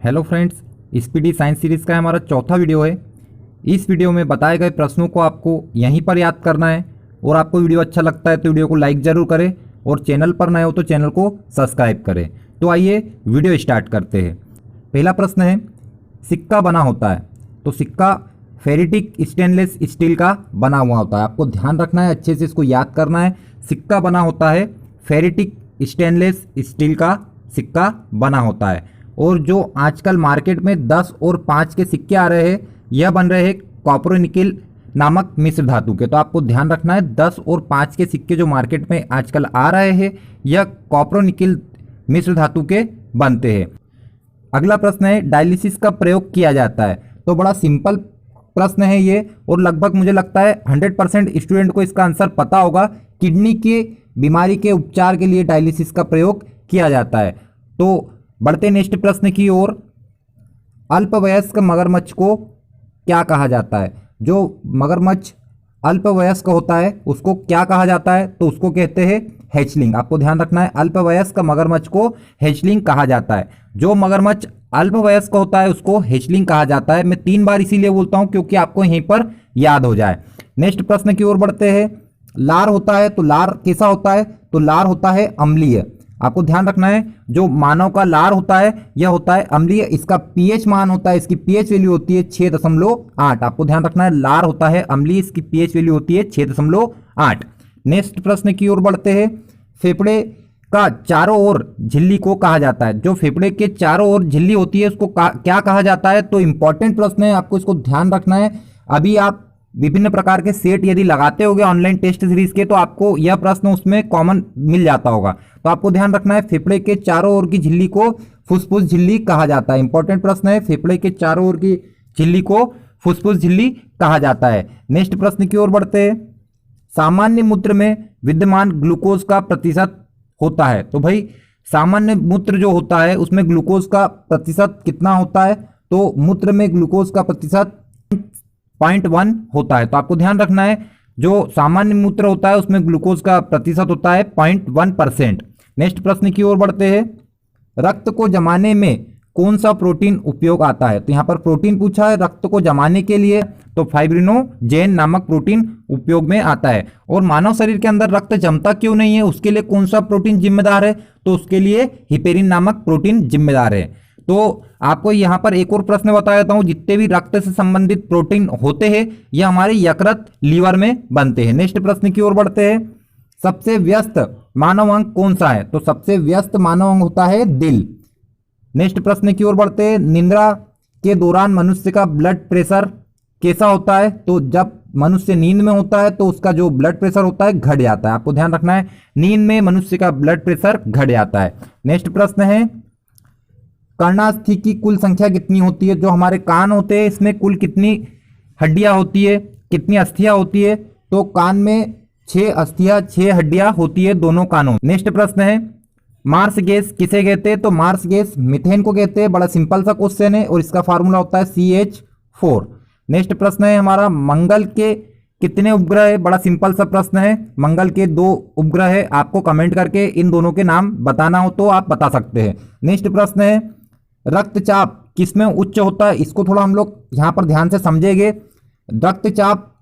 Hello friends, speedy science series का हमारा चौथा वीडियो है। इस वीडियो में बताए गए प्रश्नों को आपको यहीं पर याद करना है और आपको वीडियो अच्छा लगता है तो वीडियो को लाइक ज़रूर करें और चैनल पर नए हो तो चैनल को सब्सक्राइब करें। तो आइए वीडियो स्टार्ट करते हैं। पहला प्रश्न है, सिक्का बना होता है तो सिक्का फेरिटिक स्टेनलेस स्टील का बना हुआ होता है। आपको ध्यान रखना है, अच्छे से इसको याद करना है। सिक्का बना होता है फेरिटिक स्टेनलेस स्टील का सिक्का बना होता है। और जो आजकल मार्केट में 10 और 5 के सिक्के आ रहे हैं यह बन रहे हैं कॉपर निकिल नामक मिश्र धातु के। तो आपको ध्यान रखना है 10 और 5 के सिक्के जो मार्केट में आजकल आ रहे हैं यह कॉपर निकिल मिश्र धातु के बनते हैं। अगला प्रश्न है, डायलिसिस का प्रयोग किया जाता है। तो बड़ा सिंपल प्रश्न है ये और लगभग मुझे लगता है 100% स्टूडेंट को इसका आंसर पता होगा। किडनी के बीमारी के उपचार के लिए डायलिसिस का प्रयोग किया जाता है। तो बढ़ते नेक्स्ट प्रश्न की ओर। अल्पवयस्क मगरमच्छ को क्या कहा जाता है? जो मगरमच्छ अल्पवयस्क होता है उसको क्या कहा जाता है? तो उसको कहते हैं हैचलिंग। आपको ध्यान रखना है, अल्पवयस्क मगरमच्छ को हैचलिंग कहा जाता है। जो मगरमच्छ अल्पवयस्क होता है उसको हैचलिंग कहा जाता है। मैं 3 बार इसीलिए बोलता हूं क्योंकि आपको यहीं पर याद हो जाए। नेक्स्ट प्रश्न की ओर बढ़ते हैं। लार होता है तो लार कैसा होता है? तो लार होता है अम्लीय। आपको ध्यान रखना है, जो मानव का लार होता है यह होता है अम्लीय। इसका पीएच मान होता है, इसकी पीएच वैल्यू होती है 6.8। आपको ध्यान रखना है, लार होता है अम्लीय, इसकी पीएच वैल्यू होती है 6.8। नेक्स्ट प्रश्न की ओर बढ़ते हैं। फेफड़े का चारों ओर झिल्ली को कहा जाता है। जो फेफड़े के चारों ओर झिल्ली होती है उसको क्या कहा जाता है? तो इंपॉर्टेंट प्रश्न है, आपको इसको ध्यान रखना है। अभी आप विभिन्न प्रकार के सेट यदि लगाते होगे ऑनलाइन टेस्ट सीरीज के तो आपको यह प्रश्न उसमें कॉमन मिल जाता होगा। तो आपको ध्यान रखना है, फेफड़े के चारों ओर की झिल्ली को फुसफुस झिल्ली कहा जाता है। इंपॉर्टेंट प्रश्न है, फेफड़े के चारों ओर की झिल्ली को फुसफुस झिल्ली कहा जाता है। नेक्स्ट प्रश्न की ओर बढ़ते हैं। सामान्य मूत्र में विद्यमान ग्लूकोज का प्रतिशत होता है। तो भाई सामान्य मूत्र जो होता है उसमें ग्लूकोज का प्रतिशत कितना होता है? तो मूत्र में ग्लूकोज का प्रतिशत 0.1 होता है। तो आपको ध्यान रखना है, जो सामान्य मूत्र होता है उसमें ग्लूकोज का प्रतिशत होता है 0.1%। नेक्स्ट प्रश्न की ओर बढ़ते हैं। रक्त को जमाने में कौन सा प्रोटीन उपयोग आता है? तो यहाँ पर प्रोटीन पूछा है रक्त को जमाने के लिए, तो फाइब्रिनोजेन नामक प्रोटीन उपयोग में आता है। और मानव शरीर के अंदर रक्त जमता क्यों नहीं है उसके लिए कौन सा प्रोटीन जिम्मेदार है? तो उसके लिए हिपेरिन नामक प्रोटीन जिम्मेदार है। तो आपको यहाँ पर एक और प्रश्न बता देता हूँ, जितने भी रक्त से संबंधित प्रोटीन होते हैं यह हमारे यकृत लीवर में बनते हैं। नेक्स्ट प्रश्न की ओर बढ़ते हैं। सबसे व्यस्त मानव अंग कौन सा है? तो सबसे व्यस्त मानव अंग होता है दिल। नेक्स्ट प्रश्न की ओर बढ़ते हैं। निद्रा के दौरान मनुष्य का ब्लड प्रेशर कैसा होता है? तो जब मनुष्य नींद में होता है तो उसका जो ब्लड प्रेशर होता है घट जाता है। आपको ध्यान रखना है, नींद में मनुष्य का ब्लड प्रेशर घट जाता है। नेक्स्ट प्रश्न है, कर्णास्थि की कुल संख्या कितनी होती है? जो हमारे कान होते हैं इसमें कुल कितनी हड्डियां होती है, कितनी अस्थियां होती है? तो कान में 6 अस्थियां 6 हड्डियां होती है दोनों कानों। नेक्स्ट प्रश्न है, मार्स गैस किसे कहते हैं? तो मार्स गैस मीथेन को कहते हैं। बड़ा सिंपल सा क्वेश्चन है और इसका फार्मूला होता है CH4। नेक्स्ट प्रश्न है हमारा, मंगल के कितने उपग्रह है? बड़ा सिंपल सा प्रश्न है, मंगल के 2 उपग्रह है। आपको कमेंट करके इन दोनों के नाम बताना हो तो आप बता सकते हैं। नेक्स्ट प्रश्न है, रक्तचाप किसमें उच्च होता है? इसको थोड़ा हम लोग यहाँ पर ध्यान से समझेंगे। रक्तचाप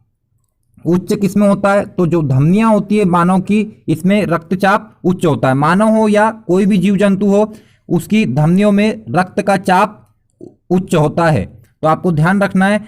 उच्च किसमें होता है? तो जो धमनियां होती है मानव की इसमें रक्तचाप उच्च होता है। मानव हो या कोई भी जीव जंतु हो उसकी धमनियों में रक्त का चाप उच्च होता है। तो आपको ध्यान रखना है,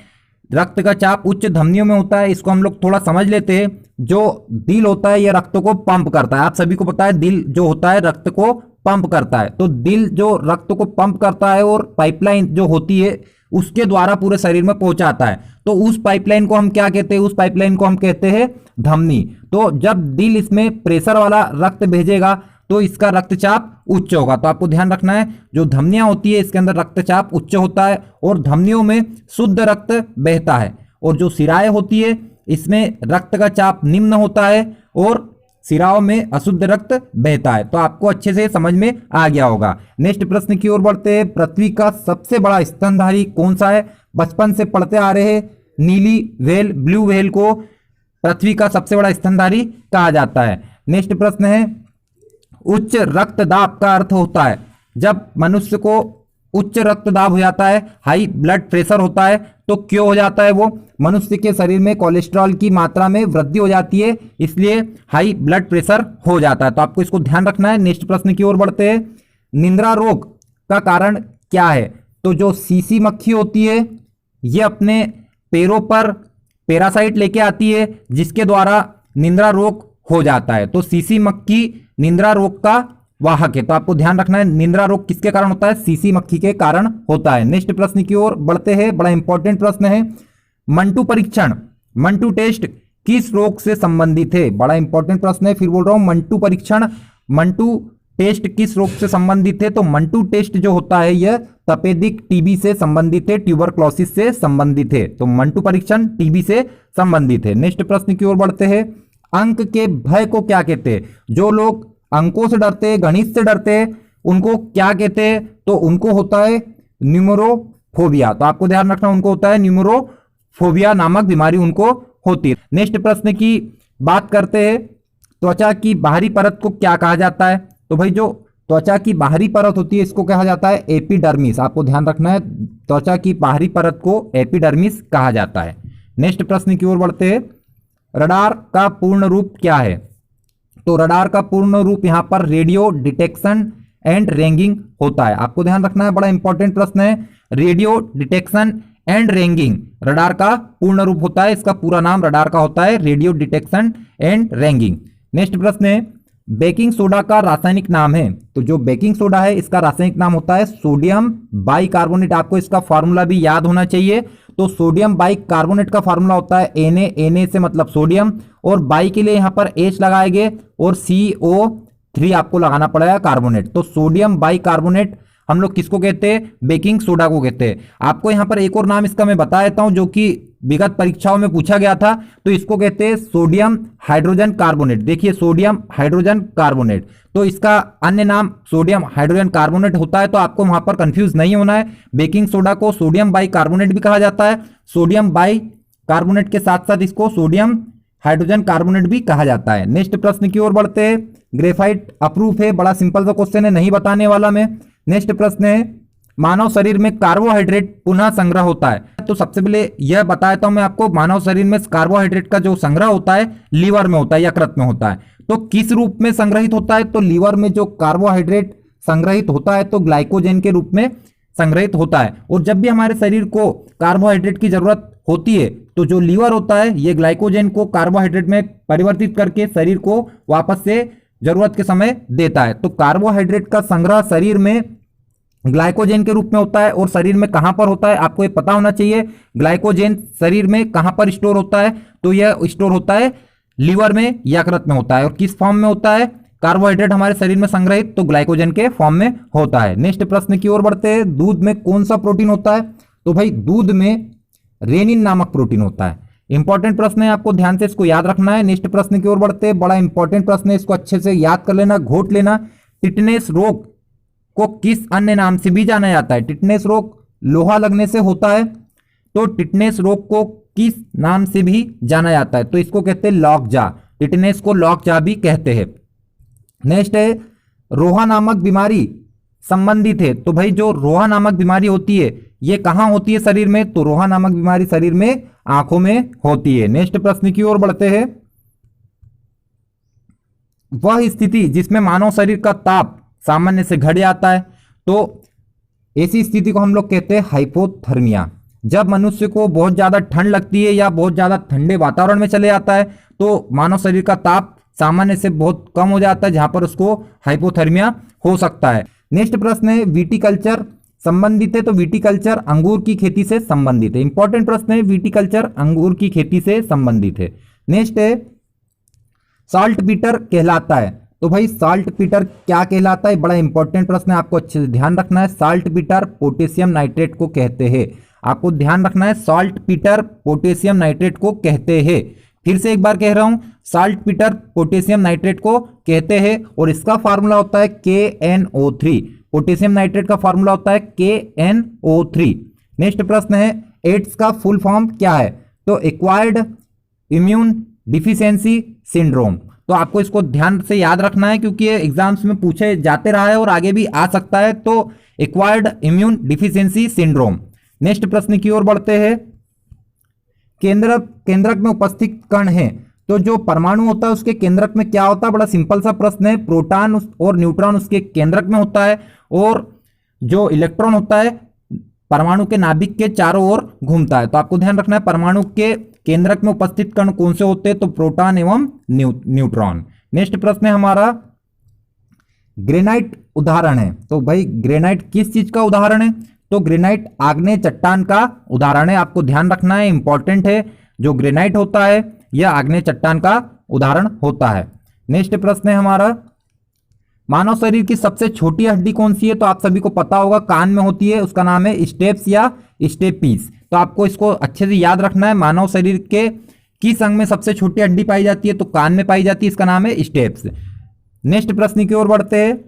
रक्त का चाप उच्च धमनियों में होता है। इसको हम लोग थोड़ा समझ लेते हैं। जो दिल होता है यह रक्त को पंप करता है। आप सभी को पता है दिल जो होता है रक्त को पंप करता है। तो दिल जो रक्त को पंप करता है और पाइपलाइन जो होती है उसके द्वारा पूरे शरीर में पहुंचाता है। तो उस पाइपलाइन को हम क्या कहते हैं? उस पाइपलाइन को हम कहते हैं धमनी। तो जब दिल इसमें प्रेशर वाला रक्त भेजेगा तो इसका रक्तचाप उच्च होगा। तो आपको ध्यान रखना है, जो धमनियां होती है इसके अंदर रक्तचाप उच्च होता है और धमनियों में शुद्ध रक्त बहता है। और जो शिराएं होती है इसमें रक्त का चाप निम्न होता है और सिराओं में अशुद्ध रक्त बहता है। तो आपको अच्छे से समझ में आ गया होगा। नेक्स्ट प्रश्न की ओर बढ़ते हैं। पृथ्वी का सबसे बड़ा स्तनधारी कौन सा है? बचपन से पढ़ते आ रहे हैं, नीली व्हेल ब्लू व्हेल को पृथ्वी का सबसे बड़ा स्तनधारी कहा जाता है। नेक्स्ट प्रश्न है, उच्च रक्तदाब का अर्थ होता है जब मनुष्य को उच्च रक्तदाब हो जाता है, हाई ब्लड प्रेशर होता है। तो क्यों हो जाता है वो? मनुष्य के शरीर में कोलेस्ट्रॉल की मात्रा में वृद्धि हो जाती है, इसलिए हाई ब्लड प्रेशर हो जाता है। तो आपको इसको ध्यान रखना है। नेक्स्ट प्रश्न की ओर बढ़ते हैं। निद्रा रोग का कारण क्या है? तो जो सीसी मक्खी होती है ये अपने पैरों पर पैरासाइट लेके आती है, जिसके द्वारा निद्रा रोग हो जाता है। तो सीसी मक्खी निद्रा रोग का वाहक है। तो आपको ध्यान रखना है, निद्रा रोग किसके कारण होता है? सीसी मक्खी के कारण होता है। नेक्स्ट प्रश्न की ओर बढ़ते हैं। बड़ा इंपॉर्टेंट प्रश्न है। मंटू परीक्षण, मंटू टेस्ट किस रोग से संबंधित है? बड़ा इंपॉर्टेंट प्रश्न है, फिर बोल रहा हूं। मंटू परीक्षण, मंटू टेस्ट किस रोग से संबंधित है? तो मंटू टेस्ट जो होता है यह तपेदिक टीबी से संबंधित है, ट्यूबरक्लोसिस से संबंधित है। तो मंटू परीक्षण टीबी से संबंधित है। नेक्स्ट प्रश्न की ओर बढ़ते हैं। अंक के भय को क्या कहते हैं? जो लोग अंकों से डरते हैं, गणित से डरते हैं, उनको क्या कहते हैं? तो उनको होता है न्यूमेरोफोबिया। तो आपको ध्यान रखना, उनको होता है न्यूमेरोफोबिया नामक बीमारी उनको होती है। नेक्स्ट प्रश्न की बात करते हैं। त्वचा की बाहरी परत को क्या कहा जाता है? तो भाई जो त्वचा की बाहरी परत होती है इसको कहा जाता है एपिडर्मिस। आपको ध्यान रखना है, त्वचा की बाहरी परत को एपिडर्मिस कहा जाता है। नेक्स्ट प्रश्न की ओर बढ़ते हैं। रडार का पूर्ण रूप क्या है? तो रडार का पूर्ण रूप यहां पर रेडियो डिटेक्शन एंड रैंगिंग होता है। आपको ध्यान रखना है, बड़ा इंपॉर्टेंट प्रश्न है। Radio detection and ragging radar का पूर्ण रूप होता है। इसका पूरा नाम रडार का होता है radio detection and ragging. Next प्रश्न है। बेकिंग सोडा का रासायनिक नाम है? तो जो बेकिंग सोडा है इसका रासायनिक नाम होता है सोडियम बाइकार्बोनेट। आपको इसका फॉर्मूला भी याद होना चाहिए। तो सोडियम बाइकार्बोनेट का फॉर्मूला होता है Na, Na से मतलब सोडियम, और बाई के लिए यहां पर H लगाएंगे और CO3 आपको लगाना पड़ेगा कार्बोनेट। तो सोडियम बाइकार्बोनेट हम लोग किसको कहते हैं? बेकिंग सोडा को कहते हैं। आपको यहां पर एक और नाम इसका मैं बता देता हूं जो कि विगत परीक्षाओं में पूछा गया था। तो इसको कहते हैं सोडियम हाइड्रोजन कार्बोनेट। देखिए सोडियम हाइड्रोजन कार्बोनेट, तो इसका अन्य नाम सोडियम हाइड्रोजन कार्बोनेट होता है। तो आपको वहां पर कंफ्यूज नहीं होना है। बेकिंग सोडा को सोडियम बाइकार्बोनेट भी कहा जाता है, सोडियम बाइकार्बोनेट के साथ साथ इसको सोडियम हाइड्रोजन कार्बोनेट भी कहा जाता है। नेक्स्ट प्रश्न की ओर बढ़ते हैं। ग्रेफाइट अप्रूफ है, बड़ा सिंपल सा क्वेश्चन है, नहीं बताने वाला मैं। नेक्स्ट प्रश्न है। मानव शरीर में कार्बोहाइड्रेट पुनः संग्रह होता है? तो सबसे पहले यह बता देता हूं मैं आपको, मानव शरीर में कार्बोहाइड्रेट का जो संग्रह होता है लीवर में होता है, यकृत में होता है। तो किस रूप में संग्रहित होता है? तो लीवर में जो कार्बोहाइड्रेट संग्रहित होता है तो ग्लाइकोजन के रूप में संग्रहित होता है। और जब भी हमारे शरीर को कार्बोहाइड्रेट की जरूरत होती है तो जो लीवर होता है ये ग्लाइकोजन को कार्बोहाइड्रेट में परिवर्तित करके शरीर को वापस से जरूरत के समय देता है। तो कार्बोहाइड्रेट का संग्रह शरीर में ग्लाइकोजन के रूप में होता है। और शरीर में कहां पर होता है आपको ये पता होना चाहिए। ग्लाइकोजन शरीर में कहां पर स्टोर होता है? तो यह स्टोर होता है लीवर में, यकृत में होता है। और किस फॉर्म में होता है कार्बोहाइड्रेट हमारे शरीर में संग्रहित? तो ग्लाइकोजन के फॉर्म में होता है। नेक्स्ट प्रश्न की ओर बढ़ते हैं। दूध में कौन सा प्रोटीन होता है? तो भाई दूध में रेनिन नामक प्रोटीन होता है। इंपॉर्टेंट प्रश्न है, आपको ध्यान से इसको याद रखना है। नेक्स्ट प्रश्न की ओर बढ़ते हैं। बड़ा इंपॉर्टेंट प्रश्न है, इसको अच्छे से याद कर लेना, घोट लेना। टिटनेस रोग को किस अन्य नाम से भी जाना जाता है? टिटनेस रोग लोहा लगने से होता है, तो टिटनेस रोग को किस नाम से भी जाना जाता है? तो इसको कहते हैं लॉकजा। टिटनेस को लॉकजा भी कहते हैं। नेक्स्ट है। रोहा नामक बीमारी संबंधित है? तो भाई जो रोहा नामक बीमारी होती है ये कहां होती है शरीर में? तो रोहा नामक बीमारी शरीर में आंखों में होती है। नेक्स्ट प्रश्न की ओर बढ़ते हैं। वह स्थिति जिसमें मानव शरीर का ताप सामान्य से घट जाता है, तो ऐसी स्थिति को हम लोग कहते हैं हाइपोथर्मिया। जब मनुष्य को बहुत ज्यादा ठंड लगती है या बहुत ज्यादा ठंडे वातावरण में चले जाता है तो मानव शरीर का ताप सामान्य से बहुत कम हो जाता है, जहां पर उसको हाइपोथर्मिया हो सकता है। नेक्स्ट प्रश्न है। विटीकल्चर संबंधित है? तो विटीकल्चर अंगूर की खेती से संबंधित है। इंपॉर्टेंट प्रश्न है, विटीकल्चर अंगूर की खेती से संबंधित है। नेक्स्ट है। साल्ट पीटर कहलाता है? तो भाई साल्ट पीटर क्या कहलाता है? बड़ा इंपॉर्टेंट प्रश्न है, आपको अच्छे से ध्यान रखना है। साल्ट पीटर पोटेशियम नाइट्रेट को कहते हैं। आपको ध्यान रखना है, साल्ट पीटर पोटेशियम नाइट्रेट को कहते हैं। फिर से एक बार कह रहा हूं, साल्ट पीटर पोटेशियम नाइट्रेट को कहते हैं और इसका फार्मूला होता है KNO3। पोटेशियम नाइट्रेट का फार्मूला होता है KNO3। नेक्स्ट प्रश्न है। एड्स का फुल फॉर्म क्या है? तो एक्वायर्ड इम्यून डिफिशियंसी सिंड्रोम। तो आपको इसको ध्यान से याद रखना है क्योंकि ये एग्जाम्स में पूछे जाते रहा है और आगे भी आ सकता है। तो acquired immune deficiency syndrome. Next प्रश्न की ओर बढ़ते हैं। केंद्रक में उपस्थित कण है, तो जो परमाणु होता है उसके केंद्रक में क्या होता है? बड़ा सिंपल सा प्रश्न है। प्रोटॉन और न्यूट्रॉन उसके केंद्रक में होता है, और जो इलेक्ट्रॉन होता है परमाणु के नाभिक के चारों ओर घूमता है। तो आपको ध्यान रखना है परमाणु के केंद्रक में उपस्थित कण कौन से होते हैं? तो प्रोटॉन एवं न्यूट्रॉन। नेक्स्ट प्रश्न है हमारा, ग्रेनाइट उदाहरण है। तो भाई ग्रेनाइट किस चीज का उदाहरण है? तो ग्रेनाइट आग्नेय चट्टान का उदाहरण है। आपको ध्यान रखना है, इंपॉर्टेंट है। जो ग्रेनाइट होता है यह आग्नेय चट्टान का उदाहरण होता है। नेक्स्ट प्रश्न है हमारा, मानव शरीर की सबसे छोटी हड्डी कौन सी है? तो आप सभी को पता होगा, कान में होती है, उसका नाम है स्टेप्स या स्टेपीस। तो आपको इसको अच्छे से याद रखना है। मानव शरीर के किस अंग में सबसे छोटी हड्डी पाई जाती है? तो कान में पाई जाती है, इसका नाम है स्टेप्स। नेक्स्ट प्रश्न की ओर बढ़ते हैं।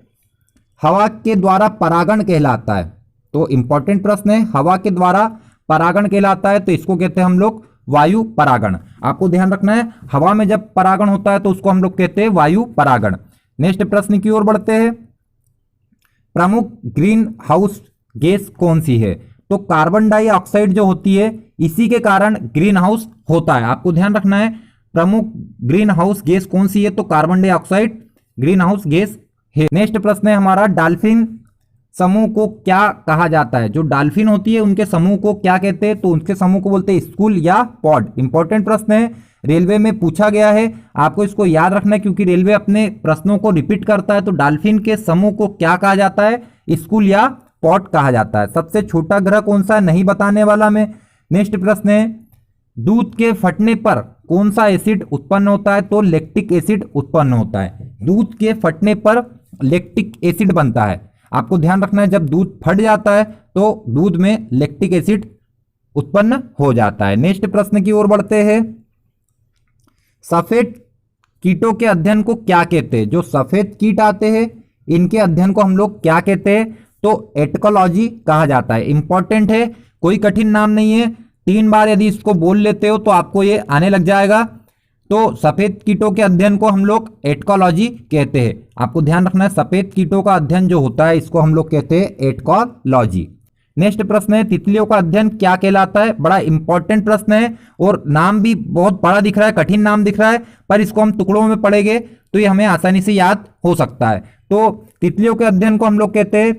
हवा के द्वारा परागण कहलाता है। तो इंपॉर्टेंट प्रश्न है, हवा के द्वारा परागण कहलाता है, तो इसको कहते हैं हम लोग वायु परागण। आपको ध्यान रखना है, हवा में जब परागण होता है तो उसको हम लोग कहते हैं वायु परागण। नेक्स्ट प्रश्न की ओर बढ़ते हैं। प्रमुख ग्रीन हाउस गैस कौन सी है? तो कार्बन डाइऑक्साइड जो होती है, इसी के कारण ग्रीन हाउस होता है। आपको ध्यान रखना है, प्रमुख ग्रीन हाउस गैस कौन सी है? तो carbon dioxide green house gas है। नेक्स्ट प्रश्न है हमारा, डॉल्फिन समूह को क्या कहा जाता है? जो डॉल्फिन होती है उनके समूह को क्या कहते हैं? तो उनके समूह को बोलते हैं स्कूल या पॉड। इंपॉर्टेंट प्रश्न है, रेलवे में पूछा गया है, आपको इसको याद रखना है क्योंकि रेलवे अपने प्रश्नों को रिपीट करता है। तो डॉल्फिन के समूह को क्या कहा जाता है? स्कूल या पॉड कहा जाता है। सबसे छोटा ग्रह कौन सा है? नहीं बताने वाला मैं। नेक्स्ट प्रश्न है, दूध के फटने पर कौन सा एसिड उत्पन्न होता है? तो लैक्टिक एसिड उत्पन्न होता है। दूध के फटने पर लैक्टिक एसिड बनता है। आपको ध्यान रखना है, जब दूध फट जाता है तो दूध में लैक्टिक एसिड उत्पन्न हो जाता है। नेक्स्ट प्रश्न की ओर बढ़ते हैं। सफेद कीटों के अध्ययन को क्या कहते हैं? जो सफेद कीट आते हैं इनके अध्ययन को हम लोग क्या कहते हैं? तो एटकोलॉजी कहा जाता है। इंपॉर्टेंट है, कोई कठिन नाम नहीं है। 3 बार यदि इसको बोल लेते हो तो आपको ये आने लग जाएगा। तो सफेद कीटों के अध्ययन को हम लोग एटकोलॉजी कहते हैं। आपको ध्यान रखना है, सफेद कीटों का अध्ययन जो होता है इसको हम लोग कहते हैं एटकोलॉजी। नेक्स्ट प्रश्न है, तितलियों का अध्ययन क्या कहलाता है? बड़ा इंपॉर्टेंट प्रश्न है और नाम भी बहुत बड़ा दिख रहा है, कठिन नाम दिख रहा है, पर इसको हम टुकड़ों में पढ़ेंगे तो ये हमें आसानी से याद हो सकता है। तो तितलियों के अध्ययन को हम लोग कहते हैं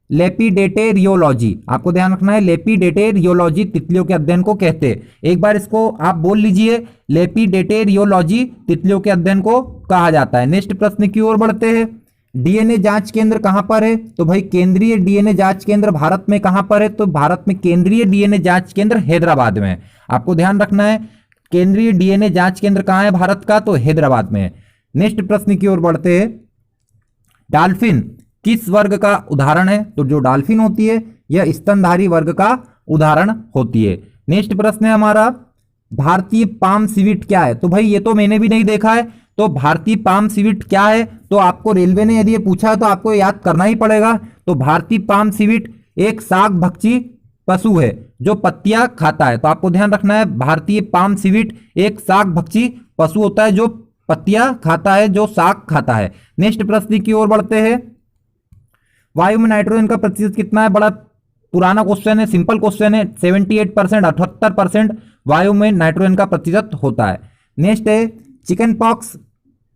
लेपिडेटेरियोलॉजी। आपको ध्यान रखना है, लेपिडेटेरियोलॉजी तितलियों के अध्ययन को कहते हैं। एक बार इसको आप बोल लीजिए, लेपिडेटेरियोलॉजी तितलियों के अध्ययन को कहा जाता है। नेक्स्ट प्रश्न की ओर बढ़ते हैं। डीएनए जांच केंद्र कहां पर है? तो भाई केंद्रीय डीएनए जांच केंद्र भारत में कहां पर है? तो भारत में केंद्रीय डीएनए जांच केंद्र हैदराबाद में है। आपको ध्यान रखना है, केंद्रीय डीएनए जांच केंद्र कहां है भारत का? तो हैदराबाद में है। नेक्स्ट प्रश्न की ओर बढ़ते हैं। डॉल्फिन किस वर्ग का उदाहरण है? तो जो डॉल्फिन होती है यह स्तनधारी वर्ग का उदाहरण होती है। नेक्स्ट प्रश्न है हमारा, भारतीय पाम सिविट क्या है? तो भाई ये तो मैंने भी नहीं देखा है, तो भारतीय पाम सिविट क्या है? तो आपको रेलवे ने यदि ये पूछा है तो आपको याद करना ही पड़ेगा। तो भारतीय पाम सिविट एक शाक भक्षी पशु है जो पत्तियां खाता है। तो आपको ध्यान रखना है, भारतीय पाम सिविट एक शाक भक्षी पशु होता है जो पत्तियां खाता है, जो शाक खाता है। नेक्स्ट प्रश्न की ओर बढ़ते हैं। वायु में नाइट्रोजन का प्रतिशत कितना है? बड़ा पुराना क्वेश्चन है, सिंपल क्वेश्चन है। 78%, 78% वायु में नाइट्रोजन का प्रतिशत होता है। नेक्स्ट है, चिकन पॉक्स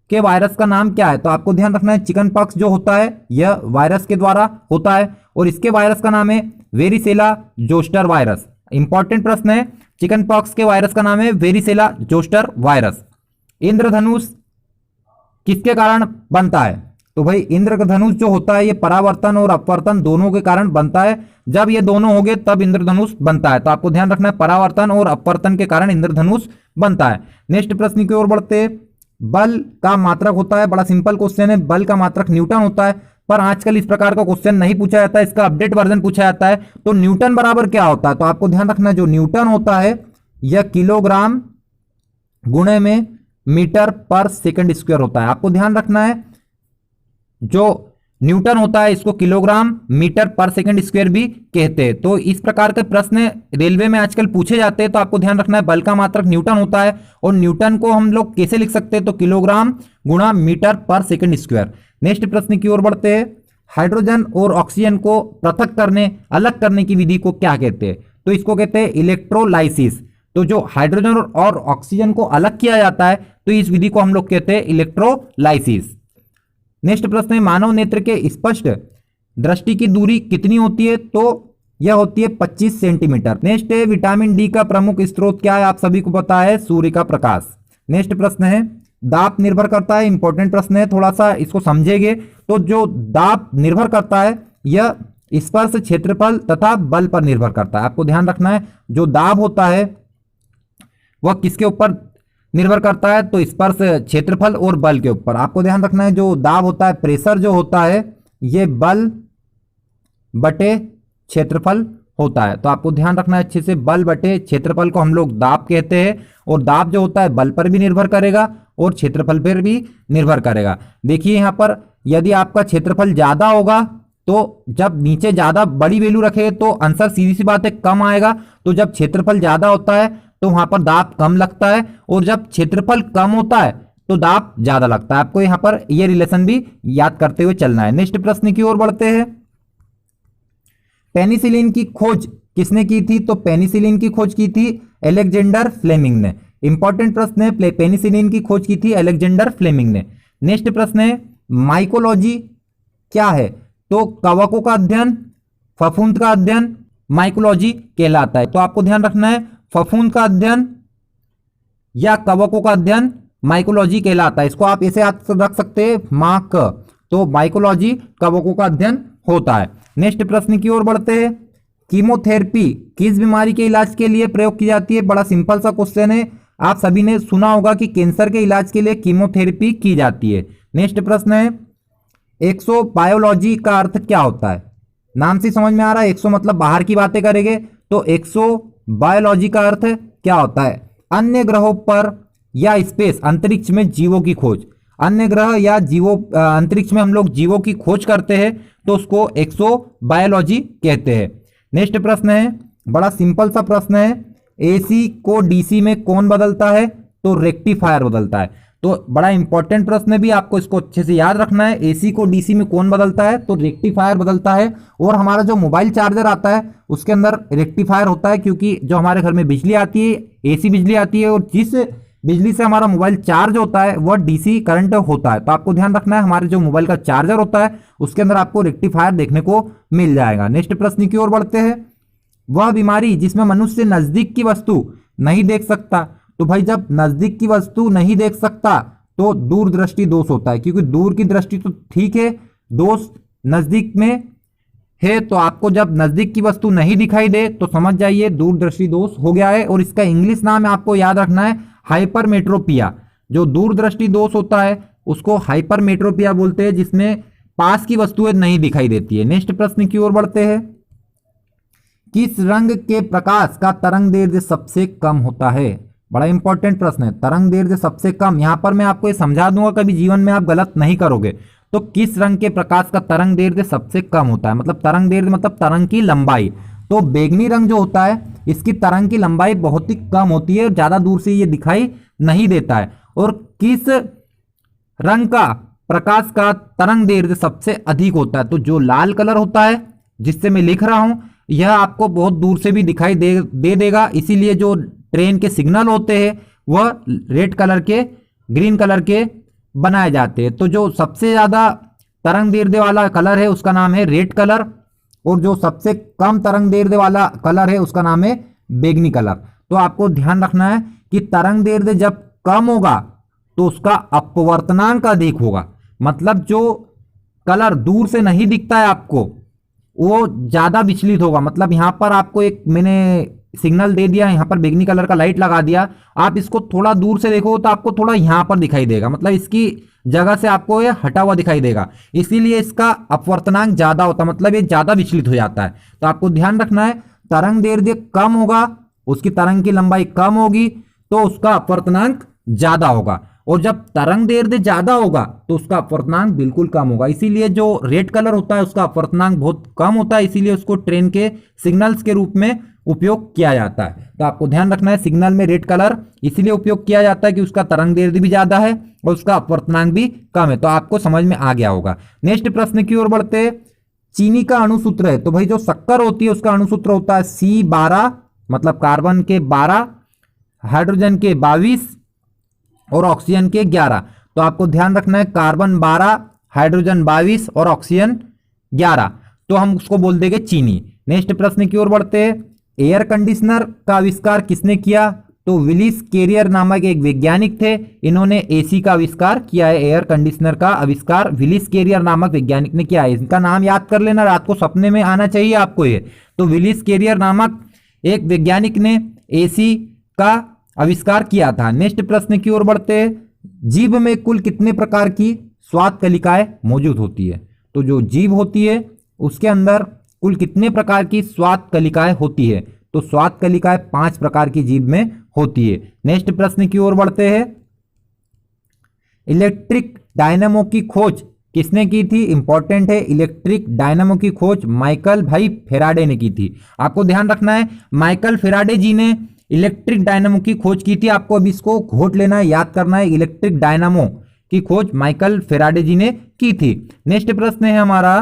के वायरस का नाम क्या है? तो आपको ध्यान रखना है, चिकन पॉक्स जो होता है यह वायरस के द्वारा होता है और इसके वायरस का नाम है वेरिसेला जोस्टर वायरस। इंपॉर्टेंट प्रश्न है, चिकन पॉक्स के वायरस का नाम है वेरिसेला जोस्टर वायरस। इंद्रधनुष किसके कारण बनता है? तो भाई इंद्रधनुष जो होता है ये परावर्तन और अपवर्तन दोनों के कारण बनता है। जब ये दोनों होंगे तब इंद्रधनुष बनता है। तो आपको ध्यान रखना है, परावर्तन और अपवर्तन के कारण इंद्रधनुष बनता है। नेक्स्ट प्रश्न की ओर बढ़ते हैं। बल का मात्रक होता है, बड़ा सिंपल क्वेश्चन है, बल का मात्रक न्यूटन होता है, पर आजकल इस प्रकार का क्वेश्चन नहीं पूछा जाता है, इसका अपडेट वर्जन पूछा जाता है। तो न्यूटन बराबर क्या होता है? तो आपको ध्यान रखना है, जो न्यूटन होता है यह किलोग्राम गुणे में मीटर पर सेकंड स्क्वायर होता है। आपको ध्यान रखना है, जो न्यूटन होता है इसको किलोग्राम मीटर पर सेकंड स्क्वायर भी कहते हैं। तो इस प्रकार के प्रश्न रेलवे में आजकल पूछे जाते हैं। तो आपको ध्यान रखना है, बल का मात्रक न्यूटन होता है और न्यूटन को हम लोग कैसे लिख सकते हैं? तो किलोग्राम गुणा मीटर पर सेकंड स्क्वायर। नेक्स्ट प्रश्न की ओर बढ़ते हैं। हाइड्रोजन और ऑक्सीजन को पृथक करने, अलग करने की विधि को क्या कहते हैं? तो इसको कहते हैं इलेक्ट्रोलाइसिस। तो जो हाइड्रोजन और ऑक्सीजन को अलग किया जाता है तो इस विधि को हम लोग कहते हैं इलेक्ट्रोलाइसिस। नेक्स्ट प्रश्न है, मानव नेत्र के स्पष्ट दृष्टि की दूरी कितनी होती है? तो यह होती है 25 सेंटीमीटर। नेक्स्ट है, विटामिन डी का प्रमुख स्रोत क्या है? आप सभी को पता है, सूर्य का प्रकाश। नेक्स्ट प्रश्न है, दाब निर्भर करता है, इंपॉर्टेंट प्रश्न है, थोड़ा सा इसको समझेंगे। तो जो दाब निर्भर करता है यह स्पर्श क्षेत्रफल तथा बल पर निर्भर करता है। आपको ध्यान रखना है, जो दाब होता है वह किसके ऊपर निर्भर करता है? तो स्पर्श क्षेत्रफल और बल के ऊपर। आपको ध्यान रखना है, जो दाब होता है, प्रेशर जो होता है, ये बल बटे क्षेत्रफल होता है। तो आपको ध्यान रखना है अच्छे से, बल बटे क्षेत्रफल को हम लोग दाब कहते हैं। और दाब जो होता है बल पर भी निर्भर करेगा और क्षेत्रफल पर भी निर्भर करेगा। देखिए यहाँ पर, यदि आपका क्षेत्रफल ज्यादा होगा तो जब नीचे ज्यादा बड़ी वैल्यू रखे तो आंसर सीधी सी बात है कम आएगा। तो जब क्षेत्रफल ज्यादा होता है तो वहां पर दाब कम लगता है, और जब क्षेत्रफल कम होता है तो दाब ज्यादा लगता है। आपको यहाँ पर यह रिलेशन भी याद करते हुए चलना है। नेक्स्ट प्रश्न की ओर बढ़ते हैं। पेनिसिलिन की खोज किसने की थी? तो पेनिसिलिन की खोज की थी अलेक्जेंडर फ्लेमिंग ने। इंपॉर्टेंट प्रश्न है, पेनिसिलिन की खोज की थी अलेक्जेंडर फ्लेमिंग ने। नेक्स्ट प्रश्न है, माइकोलॉजी क्या है? तो कवकों का अध्ययन, फफूंद का अध्ययन माइकोलॉजी कहलाता है। तो आपको ध्यान रखना है, फफूंद का अध्ययन या कवकों का अध्ययन माइकोलॉजी कहलाता है। इसको आप ऐसे याद रख सकते हैं, माक। तो माइकोलॉजी कवकों का अध्ययन होता है। नेक्स्ट प्रश्न की ओर बढ़ते हैं। कीमोथेरेपी किस बीमारी के इलाज के लिए प्रयोग की जाती है? बड़ा सिंपल सा क्वेश्चन है। आप सभी ने सुना होगा कि कैंसर के इलाज के लिए कीमोथेरेपी की जाती है। नेक्स्ट प्रश्न है, एक्सोबायोलॉजी का अर्थ क्या होता है? नाम से समझ में आ रहा है, एक्सो मतलब बाहर की बातें करेंगे, तो एक्सोबायोलॉजी का अर्थ क्या होता है? अन्य ग्रहों पर या स्पेस अंतरिक्ष में जीवों की खोज। अन्य ग्रह या जीवों अंतरिक्ष में हम लोग जीवों की खोज करते हैं तो उसको एक्सोबायोलॉजी कहते हैं। नेक्स्ट प्रश्न है, बड़ा सिंपल सा प्रश्न है, एसी को डीसी में कौन बदलता है? तो रेक्टिफायर बदलता है। तो बड़ा इंपॉर्टेंट प्रश्न है भी, आपको इसको अच्छे से याद रखना है। एसी को डीसी में कौन बदलता है? तो रेक्टिफायर बदलता है। और हमारा जो मोबाइल चार्जर आता है उसके अंदर रेक्टिफायर होता है, क्योंकि जो हमारे घर में बिजली आती है, एसी बिजली आती है, और जिस बिजली से हमारा मोबाइल चार्ज होता है वह डीसी करंट होता है। तो आपको ध्यान रखना है, हमारे जो मोबाइल का चार्जर होता है उसके अंदर आपको रेक्टिफायर देखने को मिल जाएगा। नेक्स्ट प्रश्न की ओर बढ़ते हैं। वह बीमारी जिसमें मनुष्य नजदीक की वस्तु नहीं देख सकता। तो भाई जब नजदीक की वस्तु नहीं देख सकता तो दूरदृष्टि दोष होता है, क्योंकि दूर की दृष्टि तो ठीक है, दोष नजदीक में है। तो आपको जब नजदीक की वस्तु नहीं दिखाई दे तो समझ जाइए दूरदृष्टि दोष हो गया है। और इसका इंग्लिश नाम आपको याद रखना है, हाइपरमेट्रोपिया। जो दूरदृष्टि दोष होता है उसको हाइपरमेट्रोपिया बोलते हैं, जिसमें पास की वस्तुएं नहीं दिखाई देती है। नेक्स्ट प्रश्न की ओर बढ़ते हैं। किस रंग के प्रकाश का तरंग दैर्ध्य सबसे कम होता है? बड़ा इंपॉर्टेंट प्रश्न है, तरंग दैर्ध्य सबसे कम। यहां पर मैं आपको ये समझा दूंगा, कभी जीवन में आप गलत नहीं करोगे। तो किस रंग के प्रकाश का तरंग दैर्ध्य सबसे कम होता है? मतलब तरंग दैर्ध्य मतलब तरंग की लंबाई। तो बैंगनी रंग जो होता है इसकी तरंग की लंबाई बहुत ही कम होती है, ज्यादा दूर से ये दिखाई नहीं देता है। और किस रंग का प्रकाश का तरंग दैर्ध्य सबसे अधिक होता है? तो जो लाल कलर होता है जिससे मैं लिख रहा हूं, यह आपको बहुत दूर से भी दिखाई दे देगा। इसीलिए जो ट्रेन के सिग्नल होते हैं वह रेड कलर के, ग्रीन कलर के बनाए जाते हैं। तो जो सबसे ज्यादा तरंग दैर्ध्य वाला कलर है उसका नाम है रेड कलर, और जो सबसे कम तरंग दैर्ध्य वाला कलर है उसका नाम है बैंगनी कलर। तो आपको ध्यान रखना है कि तरंग दैर्ध्य जब कम होगा तो उसका अपवर्तनांक अधिक होगा। मतलब जो कलर दूर से नहीं दिखता है आपको वो ज्यादा विचलित होगा। मतलब यहां पर आपको एक मैंने सिग्नल दे दिया, यहां पर बैंगनी कलर का लाइट लगा दिया, आप इसको थोड़ा दूर से देखो तो आपको थोड़ा यहां पर दिखाई देगा, मतलब इसकी जगह से आपको ये हटा हुआ दिखाई देगा। इसीलिए इसका अपवर्तनांक ज्यादा होता है, मतलब ये ज्यादा विचलित हो जाता है। तो आपको ध्यान रखना है, तरंग दैर्ध्य कम होगा, उसकी तरंग की लंबाई कम होगी तो उसका अपवर्तनांक ज्यादा होगा, और जब तरंग दैर्ध्य ज्यादा होगा तो उसका अपवर्तनांक बिल्कुल कम होगा। इसीलिए जो रेड कलर होता है उसका अपवर्तनांक बहुत कम होता है, इसीलिए उसको ट्रेन के सिग्नल्स के रूप में उपयोग किया जाता है। तो आपको ध्यान रखना है, सिग्नल में रेड कलर इसलिए उपयोग किया जाता है कि उसका तरंग दैर्ध्य भी ज्यादा है और उसका अपवर्तनांक भी कम है। तो आपको समझ में आ गया होगा। नेक्स्ट प्रश्न की ओर बढ़ते। चीनी का अणुसूत्र है, तो भाई जो शक्कर होती है उसका अणुसूत्र होता है C12, मतलब कार्बन के 12, हाइड्रोजन के 22 और ऑक्सीजन के 11। तो आपको ध्यान रखना है, कार्बन 12, हाइड्रोजन 22 और ऑक्सीजन 11, तो हम उसको बोल देंगे चीनी। नेक्स्ट प्रश्न की ओर बढ़ते हैं। एयर कंडीशनर का आविष्कार किसने किया? तो विलिस कैरियर नामक एक वैज्ञानिक थे, इन्होंने एसी का आविष्कार किया है। एयर कंडीशनर का आविष्कार विलिस कैरियर नामक वैज्ञानिक ने किया है। इनका नाम याद कर लेना, रात को सपने में आना चाहिए आपको ये। तो विलिस कैरियर नामक एक वैज्ञानिक ने एसी का आविष्कार किया था। नेक्स्ट प्रश्न की ओर बढ़ते हैं। जीभ में कुल कितने प्रकार की स्वाद कलिकाएं मौजूद होती है? तो जो जीभ होती है उसके अंदर कुल कितने प्रकार की स्वाद कलिकाएं होती है? तो स्वाद कलिकाएं 5 प्रकार की जीभ में होती है। नेक्स्ट प्रश्न की ओर बढ़ते हैं। इलेक्ट्रिक डायनामो की खोज किसने की थी? इंपॉर्टेंट है, इलेक्ट्रिक डायनामो की खोज माइकल भाई फेराडे ने की थी। आपको ध्यान रखना है, माइकल फेराडे जी ने इलेक्ट्रिक डायनामो की खोज की थी। आपको अभी इसको घोट लेना है, याद करना है, इलेक्ट्रिक डायनामो की खोज माइकल फेराडे जी ने की थी। नेक्स्ट प्रश्न है हमारा,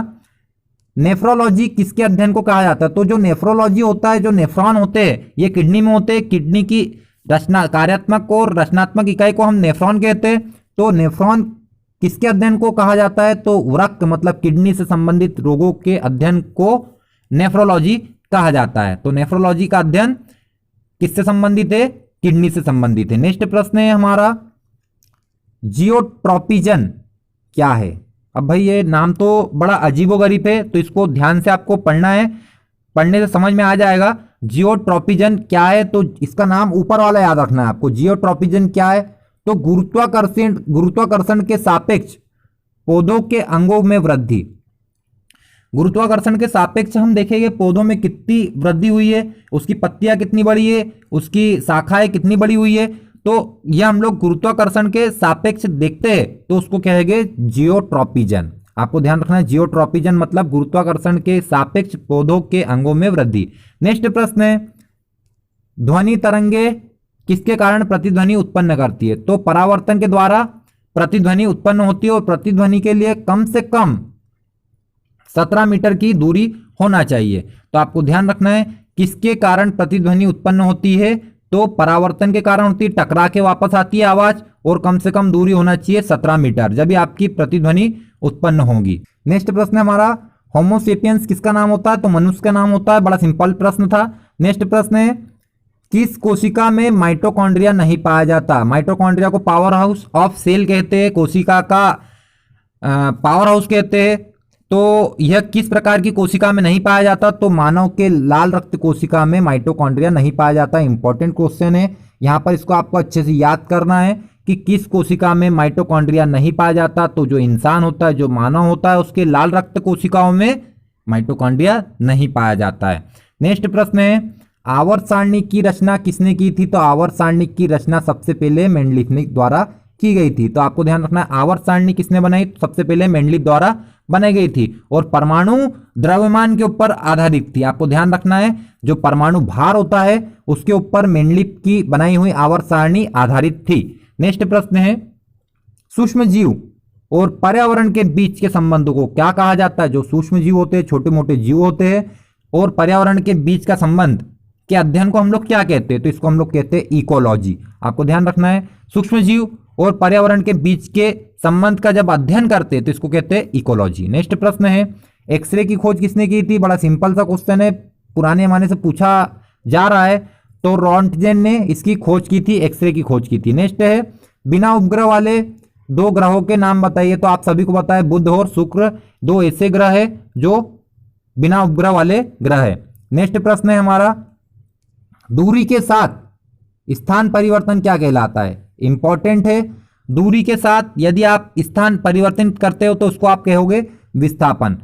नेफ्रोलॉजी किसके अध्ययन को कहा जाता है? तो जो नेफ्रोलॉजी होता है, जो नेफ्रॉन होते हैं ये किडनी में होते हैं, किडनी की रचना कार्यात्मक और रचनात्मक इकाई को हम नेफ्रॉन कहते हैं। तो नेफ्रॉन किसके अध्ययन को कहा जाता है? तो वृक्क मतलब किडनी से संबंधित रोगों के अध्ययन को नेफ्रोलॉजी कहा जाता है। तो नेफ्रोलॉजी का अध्ययन किससे संबंधित है? किडनी से संबंधित है। नेक्स्ट प्रश्न है हमारा, जियोट्रोपिजन क्या है? अब भाई ये नाम तो बड़ा अजीबोगरीब है, तो इसको ध्यान से आपको पढ़ना है, पढ़ने से समझ में आ जाएगा जियोट्रोपिजन क्या है। तो इसका नाम ऊपर वाला याद रखना है आपको। जियोट्रोपिजन क्या है? तो गुरुत्वाकर्षण के सापेक्ष पौधों के अंगों में वृद्धि। गुरुत्वाकर्षण के सापेक्ष हम देखेंगे पौधों में कितनी वृद्धि हुई है, उसकी पत्तियां कितनी बड़ी है, उसकी शाखाएं कितनी बड़ी हुई है। तो यह हम लोग गुरुत्वाकर्षण के सापेक्ष देखते हैं, तो उसको कहेंगे जियोट्रोपिजन। आपको ध्यान रखना है, जियोट्रोपिजन मतलब गुरुत्वाकर्षण के सापेक्ष पौधों के अंगों में वृद्धि। नेक्स्ट प्रश्न है, ध्वनि तरंगे किसके कारण प्रतिध्वनि उत्पन्न करती है? तो परावर्तन के द्वारा प्रतिध्वनि उत्पन्न होती है, और प्रतिध्वनि के लिए कम से कम 17 मीटर की दूरी होना चाहिए। तो आपको ध्यान रखना है, किसके कारण प्रतिध्वनि उत्पन्न होती है? तो परावर्तन के कारण होती है, टकरा के वापस आती है आवाज, और कम से कम दूरी होना चाहिए 17 मीटर, जब भी आपकी प्रतिध्वनि उत्पन्न होगी। नेक्स्ट प्रश्न हमारा, होमोसेपियंस किसका नाम होता है? तो मनुष्य का नाम होता है। बड़ा सिंपल प्रश्न था। नेक्स्ट प्रश्न है, किस कोशिका में माइटोकॉन्ड्रिया नहीं पाया जाता? माइटोकॉन्ड्रिया को पावर हाउस ऑफ सेल कहते हैं, कोशिका का पावर हाउस कहते हैं। तो यह किस प्रकार की कोशिका में नहीं पाया जाता? तो मानव के लाल रक्त कोशिका में माइटोकॉन्ड्रिया नहीं पाया जाता। इंपॉर्टेंट क्वेश्चन है, यहाँ पर इसको आपको अच्छे से याद करना है कि किस कोशिका में माइटोकॉन्ड्रिया नहीं पाया जाता। तो जो इंसान होता है, जो मानव होता है, उसके लाल रक्त कोशिकाओं में माइटोकॉन्ड्रिया नहीं पाया जाता है। नेक्स्ट प्रश्न है, आवर्त सारणी की रचना किसने की थी? तो आवर्त सारणी की रचना सबसे पहले मेंडलीफ द्वारा की गई थी। तो आपको ध्यान रखना है, आवर्त सारणी किसने बनाई? तो सबसे पहले मेंडलीफ द्वारा बनाई गई थी, और परमाणु द्रव्यमान के ऊपर आधारित थी। आपको ध्यान रखना है, जो परमाणु भार होता है उसके ऊपर मेंडलीफ की बनाई हुई आवर्त सारणी आधारित थी। नेक्स्ट प्रश्न है, सूक्ष्म जीव और पर्यावरण के बीच के संबंध को क्या कहा जाता है? जो सूक्ष्म जीव होते हैं, छोटे मोटे जीव होते हैं, और पर्यावरण के बीच का संबंध के अध्ययन को हम लोग क्या कहते हैं? तो इसको हम लोग कहते हैं इकोलॉजी। आपको ध्यान रखना है, सूक्ष्म जीव और पर्यावरण के बीच के संबंध का जब अध्ययन करते हैं तो इसको कहते हैं इकोलॉजी। नेक्स्ट प्रश्न है, एक्सरे की खोज किसने की थी? बड़ा सिंपल सा क्वेश्चन है, पुराने जमाने से पूछा जा रहा है। तो रॉन्टजेन ने इसकी खोज की थी, एक्सरे की खोज की थी। नेक्स्ट है, बिना उपग्रह वाले 2 ग्रहों के नाम बताइए। तो आप सभी को पता है, बुध और शुक्र 2 ऐसे ग्रह है जो बिना उपग्रह वाले ग्रह है। नेक्स्ट प्रश्न है हमारा, दूरी के साथ स्थान परिवर्तन क्या कहलाता है? इंपॉर्टेंट है, दूरी के साथ यदि आप स्थान परिवर्तन करते हो तो उसको आप कहोगे विस्थापन।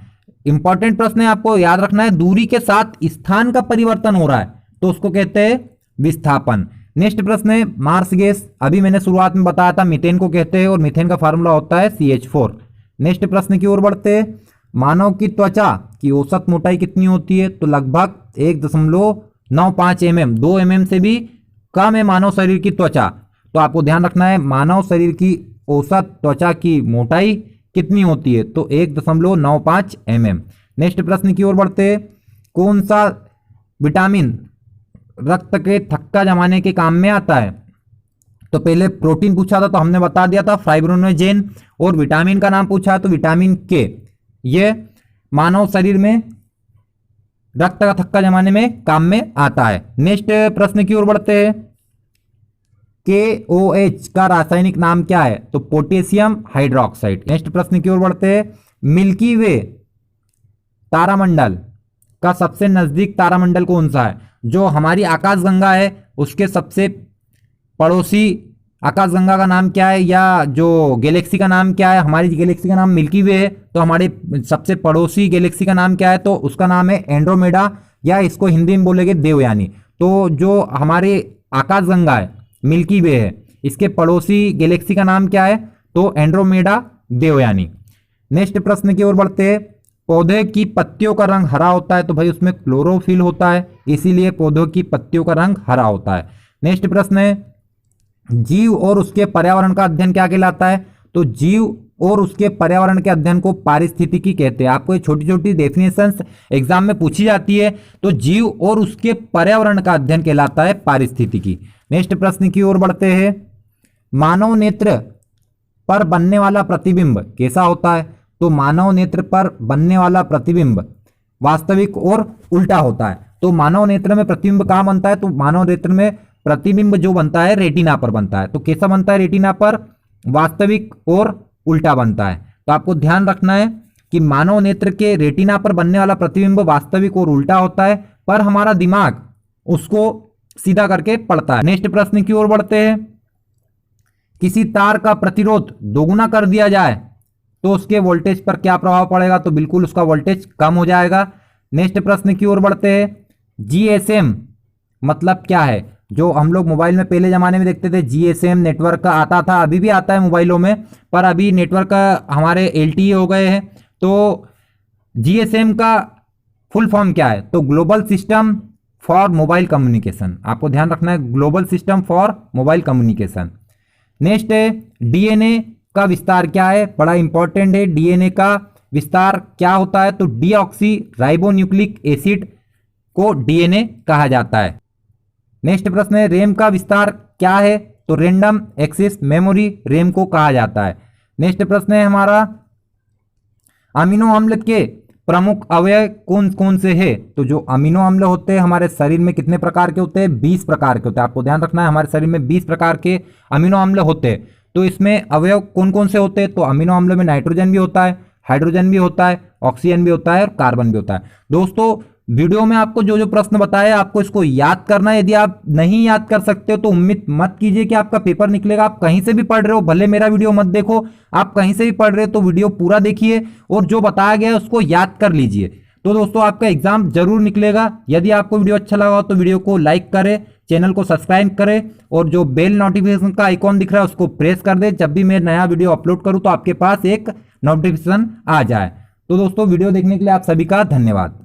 इंपॉर्टेंट प्रश्न है, आपको याद रखना है, दूरी के साथ स्थान का परिवर्तन हो रहा है तो उसको कहते हैं विस्थापन। नेक्स्ट प्रश्न है मार्स गैस, अभी मैंने शुरुआत में बताया था मीथेन को कहते हैं और मीथेन का फार्मूला होता है CH4। नेक्स्ट प्रश्न की ओर बढ़ते हैं, मानव की त्वचा की औसत मोटाई कितनी होती है? तो लगभग 1.95 mm, 2 mm से भी कम है मानव शरीर की त्वचा। तो आपको ध्यान रखना है मानव शरीर की औसत त्वचा की मोटाई कितनी होती है? तो 1.95 mm। नेक्स्ट प्रश्न की ओर बढ़ते हैं, कौन सा विटामिन रक्त के थक्का जमाने के काम में आता है? तो पहले प्रोटीन पूछा था तो हमने बता दिया था फाइब्रोनोजेन, और विटामिन का नाम पूछा है तो विटामिन के, ये मानव शरीर में रक्त का थक्का जमाने में काम में आता है। नेक्स्ट प्रश्न की ओर बढ़ते हैं, KOH का रासायनिक नाम क्या है? तो पोटेशियम हाइड्रोक्साइड। नेक्स्ट प्रश्न की ओर बढ़ते हैं, मिल्की वे तारामंडल का सबसे नजदीक तारामंडल कौन सा है? जो हमारी आकाशगंगा है उसके सबसे पड़ोसी आकाशगंगा का नाम क्या है, या जो गैलेक्सी का नाम क्या है? हमारी गैलेक्सी का नाम मिल्की वे है, तो हमारे सबसे पड़ोसी गैलेक्सी का नाम क्या है? तो उसका नाम है एंड्रोमेडा, या इसको हिंदी में बोलेंगे देवयानी। तो जो हमारे आकाशगंगा है मिल्की वे है, इसके पड़ोसी गैलेक्सी का नाम क्या है? तो एंड्रोमेडा देवयानी। नेक्स्ट प्रश्न की ओर बढ़ते हैं, पौधे की पत्तियों का रंग हरा होता है? तो भाई उसमें क्लोरोफिल होता है, इसीलिए पौधों की पत्तियों का रंग हरा होता है। नेक्स्ट प्रश्न है, जीव और उसके पर्यावरण का अध्ययन क्या कहलाता है? तो जीव और उसके पर्यावरण के अध्ययन को पारिस्थितिकी कहते हैं। आपको ये छोटी छोटी डेफिनेशंस एग्जाम में पूछी जाती है, तो जीव और उसके पर्यावरण का अध्ययन कहलाता है पारिस्थितिकी। नेक्स्ट प्रश्न की ओर बढ़ते हैं, मानव नेत्र पर बनने वाला प्रतिबिंब कैसा होता है? तो मानव नेत्र पर बनने वाला प्रतिबिंब वास्तविक और उल्टा होता है। तो मानव नेत्र में प्रतिबिंब कहाँ बनता है? तो मानव नेत्र में प्रतिबिंब जो बनता है रेटिना पर बनता है। तो कैसा बनता है रेटिना पर? वास्तविक और उल्टा बनता है। तो आपको ध्यान रखना है कि मानव नेत्र के रेटिना पर बनने वाला प्रतिबिंब वास्तविक और उल्टा होता है, पर हमारा दिमाग उसको सीधा करके पढ़ता है। नेक्स्ट प्रश्न की ओर बढ़ते हैं, किसी तार का प्रतिरोध दोगुना कर दिया जाए तो उसके वोल्टेज पर क्या प्रभाव पड़ेगा? तो बिल्कुल उसका वोल्टेज कम हो जाएगा। नेक्स्ट प्रश्न की ओर बढ़ते हैं, GSM मतलब क्या है? जो हम लोग मोबाइल में पहले जमाने में देखते थे GSM नेटवर्क का आता था, अभी भी आता है मोबाइलों में, पर अभी नेटवर्क हमारे LTE हो गए हैं। तो GSM का फुल फॉर्म क्या है? तो global system for mobile communication. आपको ध्यान रखना है global system for mobile communication. Next है, DNA का विस्तार क्या है? बड़ा इंपॉर्टेंट है, DNA का विस्तार क्या होता है? तो डीऑक्सी राइबोन्यूक्लिक एसिड को DNA कहा जाता है। नेक्स्ट प्रश्न है, रैम का विस्तार क्या है? तो रैंडम एक्सेस मेमोरी रैम को कहा जाता है। नेक्स्ट प्रश्न है हमारा, अमीनो अम्ल के प्रमुख अवयव कौन कौन से हैं? तो जो अमीनो अम्ल होते हैं हमारे शरीर में कितने प्रकार के होते हैं? 20 प्रकार के होते हैं। आपको ध्यान रखना है हमारे शरीर में 20 प्रकार के अमीनो अम्ल होते हैं। तो इसमें अवयव कौन कौन से होते हैं? तो अमीनो अम्ल में नाइट्रोजन भी होता है, हाइड्रोजन भी होता है, ऑक्सीजन भी होता है और कार्बन भी होता है। दोस्तों वीडियो में आपको जो जो प्रश्न बताए आपको इसको याद करना है। यदि आप नहीं याद कर सकते हो तो उम्मीद मत कीजिए कि आपका पेपर निकलेगा। आप कहीं से भी पढ़ रहे हो, भले मेरा वीडियो मत देखो, आप कहीं से भी पढ़ रहे हो तो वीडियो पूरा देखिए और जो बताया गया है उसको याद कर लीजिए। तो दोस्तों आपका एग्जाम जरूर निकलेगा। यदि आपको वीडियो अच्छा लगा हो तो वीडियो को लाइक करें, चैनल को सब्सक्राइब करें और जो बेल नोटिफिकेशन का आइकॉन दिख रहा है उसको प्रेस कर दे। जब भी मैं नया वीडियो अपलोड करूं तो आपके पास एक नोटिफिकेशन आ जाए। तो दोस्तों वीडियो देखने के लिए आप सभी का धन्यवाद।